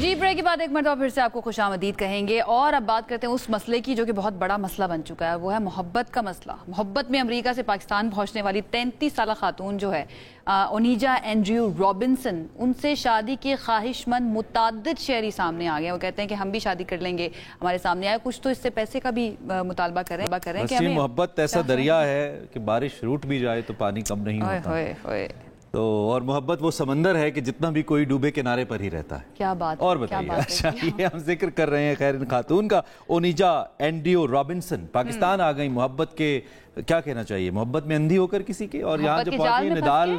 جی break کے بعد ایک مرتبہ پھر سے آپ کو خوش آمدید کہیں گے اور اب بات کرتے ہیں اس مسئلے کی جو کہ بہت بڑا مسئلہ بن چکا ہے، وہ ہے محبت کا مسئلہ۔ محبت میں امریکہ سے پاکستان پہنچنے والی 33 سالہ خاتون جو ہے اونیجا اینڈریو رابنسن، ان سے شادی کے خواہش مند متعدد شہری سامنے آ گئے۔ وہ کہتے ہیں کہ ہم بھی شادی کر لیں گے، ہمارے سامنے آئے کچھ تو اس سے پیسے کا بھی مطالبہ کریں کہ ہمیں محبت ایسا دریا ہے کہ بارش روٹ بھی جائے تو پانی کم نہیں ہوتا تو، اور محبت وہ سمندر ہے کہ جتنا بھی کوئی ڈوبے کنارے پر ہی رہتا ہے۔ کیا بات اور بتائیے، اچھا یہ ہم ذکر کر رہے ہیں خیر ان خاتون کا، اونیجا اینڈریو رابنسن پاکستان آ گئی محبت کے، کیا کہنا چاہیے، محبت میں اندھی ہو کر کسی کے، اور یہاں جو پہنچی نڈال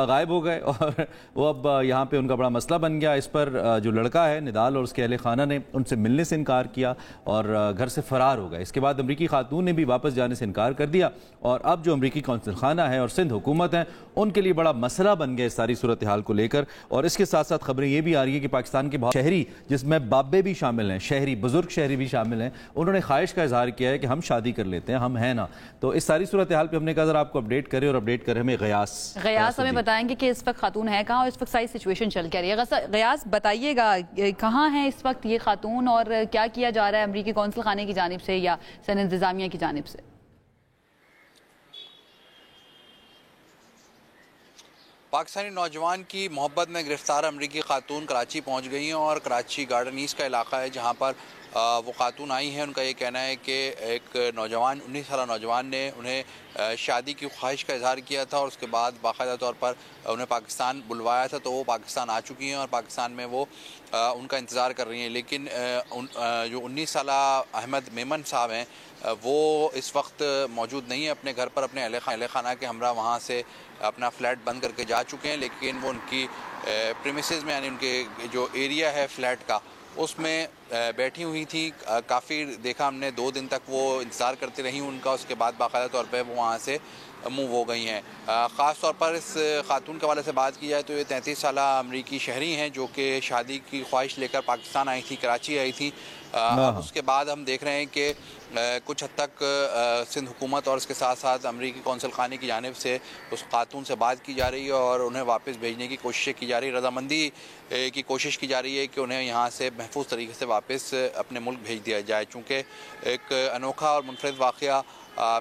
غائب ہو گئے اور وہ اب یہاں پہ ان کا بڑا مسئلہ بن گیا۔ اس پر جو لڑکا ہے نڈال اور اس کے اہل خانہ نے ان سے ملنے سے انکار کیا اور گھر سے فرار ہو گئے۔ اس کے بعد امریکی خاتون نے بھی واپس جانے سے انکار کر دیا، اور اب جو امریکی کونسل خانہ ہے اور سندھ حکومت ہے ان کے لیے بڑا مسئلہ بن گیا اس ساری صورتحال کو لے کر۔ اور اس کے ساتھ ساتھ خبریں یہ بھی آ رہی ہے کہ پاکستان کے بہت شہری، جس میں بابے بھی شامل ہیں، شہری بزرگ شہری بھی شامل ہیں، انہوں نے خواہش کا اظہار کیا ہے کہ ہم شادی کر لیتے ہیں، ہم ہیں نا۔ تو اس ساری صورتحال پہ ہم نے کہا ذرا آپ کو اپڈیٹ کریں، اور اپڈیٹ کریں ہمیں غیاث ہمیں بتائیں گے کہ اس وقت خاتون ہے کہاں اور اس وقت ساری سچویشن چل کیا رہی ہے۔ غیاث بتائیے گا کہاں ہیں اس وقت یہ خاتون اور کیا کیا جا رہا ہے امریکی کونسل خانے کی جانب سے یا سندھ انتظامیہ کی جانب سے؟ پاکستانی نوجوان کی محبت میں گرفتار امریکی خاتون کراچی پہنچ گئی ہیں، اور کراچی گارڈن ایسٹ کا علاقہ ہے جہاں پر وہ خاتون آئی ہیں۔ ان کا یہ کہنا ہے کہ ایک نوجوان 19 سالہ نوجوان نے انہیں شادی کی خواہش کا اظہار کیا تھا، اور اس کے بعد باقاعدہ طور پر انہیں پاکستان بلوایا تھا، تو وہ پاکستان آ چکی ہیں اور پاکستان میں وہ ان کا انتظار کر رہی ہیں۔ لیکن جو 19 سالہ احمد میمن صاحب ہیں وہ اس وقت موجود نہیں ہیں اپنے گھر پر، اپنے اہل خانہ کے ہمراہ وہاں سے اپنا فلیٹ بند کر کے جا چکے ہیں، لیکن وہ ان کی پریمیسز میں، یعنی ان کے جو ایریا ہے فلیٹ کا، اس میں بیٹھی ہوئی تھی۔ کافی دیکھا ہم نے، 2 دن تک وہ انتظار کرتی رہی ان کا، اس کے بعد باقاعدہ طور پہ وہ وہاں سے موو ہو گئی ہیں۔ خاص طور پر اس خاتون کے حوالے سے بات کی جائے تو یہ 33 سالہ امریکی شہری ہیں جو کہ شادی کی خواہش لے کر پاکستان آئی تھی، کراچی آئی تھی۔ اس کے بعد ہم دیکھ رہے ہیں کہ کچھ حد تک سندھ حکومت اور اس کے ساتھ ساتھ امریکی کونسل خانے کی جانب سے اس خاتون سے بات کی جا رہی ہے اور انہیں واپس بھیجنے کی کوششیں کی جا رہی ہے، رضامندی کی کوشش کی جا رہی ہے کہ انہیں یہاں سے محفوظ طریقے سے واپس اپنے ملک بھیج دیا جائے۔ چونکہ ایک انوکھا اور منفرد واقعہ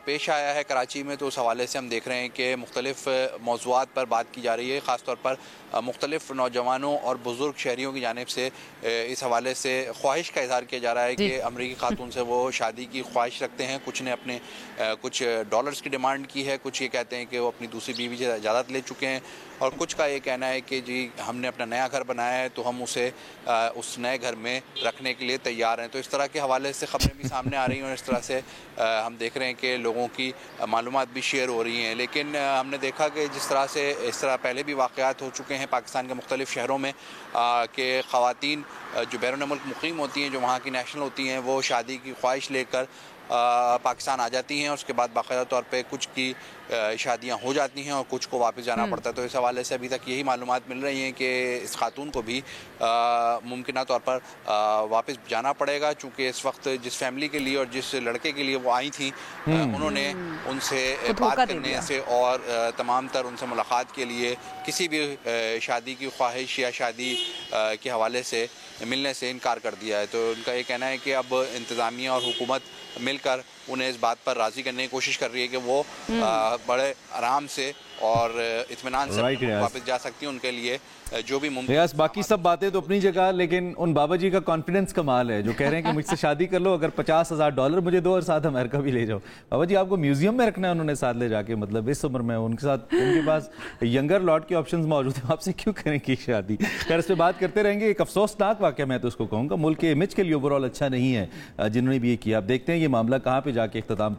پیش آیا ہے کراچی میں، تو اس حوالے سے ہم دیکھ رہے ہیں کہ مختلف موضوعات پر بات کی جا رہی ہے، خاص طور پر مختلف نوجوانوں اور بزرگ شہریوں کی جانب سے اس حوالے سے خواہش کا اظہار کیا جا رہا ہے کہ امریکی خاتون سے وہ شادی کی خواہش رکھتے ہیں۔ کچھ نے اپنے کچھ ڈالرز کی ڈیمانڈ کی ہے، کچھ یہ کہتے ہیں کہ وہ اپنی دوسری بیوی سے اجازت لے چکے ہیں، اور کچھ کا یہ کہنا ہے کہ جی ہم نے اپنا نیا گھر بنایا ہے تو ہم اسے اس نئے گھر میں رکھنے کے لیے تیار ہیں۔ تو اس طرح کے حوالے سے خبریں بھی سامنے آ رہی ہیں، اور اس طرح سے ہم دیکھ رہے ہیں کہ لوگوں کی معلومات بھی شیئر ہو رہی ہیں۔ لیکن ہم نے دیکھا کہ جس طرح سے اس طرح پہلے بھی واقعات ہو چکے ہیں پاکستان کے مختلف شہروں میں کہ خواتین جو بیرون ملک مقیم ہوتی ہیں، جو وہاں کی نیشنل ہوتی ہیں، وہ شادی کی خواہش لے کر پاکستان آ جاتی ہیں، اس کے بعد باقاعدہ طور پہ کچھ کی شادیاں ہو جاتی ہیں اور کچھ کو واپس جانا پڑتا ہے۔ تو اس حوالے سے ابھی تک یہی معلومات مل رہی ہیں کہ اس خاتون کو بھی ممکنہ طور پر واپس جانا پڑے گا، چونکہ اس وقت جس فیملی کے لیے اور جس لڑکے کے لیے وہ آئی تھیں انہوں نے ان سے بات کرنے سے اور تمام تر ان سے ملاقات کے لیے کسی بھی شادی کی خواہش یا شادی کے حوالے سے ملنے سے انکار کر دیا ہے۔ تو ان کا یہ کہنا ہے کہ اب انتظامیہ اور حکومت مل کر انہیں اس بات پر راضی کرنے کی کوشش کر رہی ہے کہ وہ بڑے آرام سے اور اطمینان سے واپس جا سکتی ہیں، ان کے لیے جو بھی ممکن ہے۔ باقی سب باتیں تو اپنی جگہ، لیکن ان بابا جی کا کانفیڈنس کمال ہے جو کہہ رہے ہیں کہ مجھ سے شادی کر لو، اگر $50,000 مجھے دو اور ساتھ امریکہ بھی لے جاؤ۔ بابا جی آپ کو میوزیم میں رکھنا ہے انہوں نے ساتھ لے جا کے، مطلب اس عمر میں ان کے ساتھ ان کے پاس ینگر لاٹ کے آپشنز موجود ہیں، آپ سے کیوں کریں کہ شادی؟ خیر اس پہ بات کرتے رہیں گے۔ ایک افسوسناک واقعہ میں تو اس کو کہوں گا، ملک کے امیج کے لیے اوورآل اچھا نہیں ہے جنہوں نے بھی یہ کیا۔ اب دیکھتے ہیں یہ معاملہ کہاں پہ جا کے اختتام